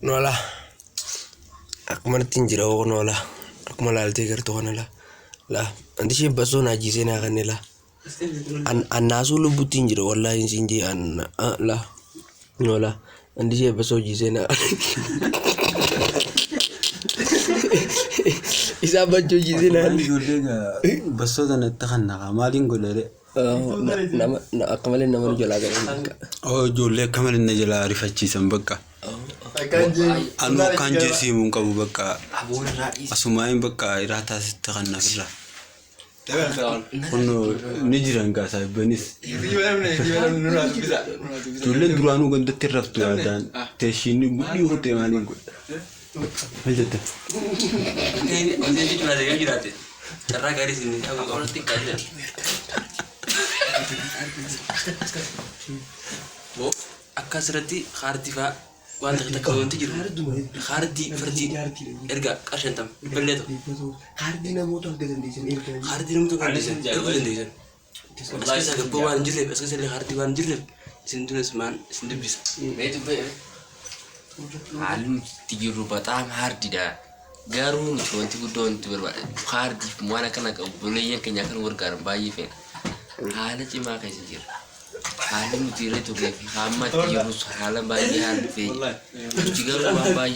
Nola. Aku mana tinjira o nola. Aku malah alti kertu kana la. La, anti sih baso naji sena kan la. An nasu lu butinjira wallahi sinji an la. Nola. Anti sih baso jisena. Isa bajo jisena. Baso dan takan na kamalin golere. Nama kamalin nama jolaga. Oh jolle kamalin na jala rifachi sambaka. Anu kanje si mun kabu baka. Asumain baka irata takan na fila. Kono nijiran ka sa benis. Jolle duranu ganda tiraftu dan teshini budi hote malin go. Hajata. Ini onde cuma ada yang girate. Cara garis ini aku orang tinggal aja. Bo, akasrati khartifa wanta kita kau nanti jiru. Kharti farti erga kashentam beleto. Kardina motor gadan di sini. Kharti nung tu kan di sini. Aku di sini. Wallahi saya kebawan jirleb, saya kharti wan jirleb. Sini tulis man, sini bisa. Itu be. Alim 3 በጣም ሃርድ ዳ ጋሩ ቶንቲ ጉዶን ትበርባ ሃርድ ሙዋና ከና ቀብለየ ከኛ ከን ወርጋር ባይፈ ሃለ ጭማ ከሲጅር ሃለም ዲሬ ቱ ገፊ ሃማ ትይሩስ ሃለም ባይ ሃል ፈ ጅገሩ ባይ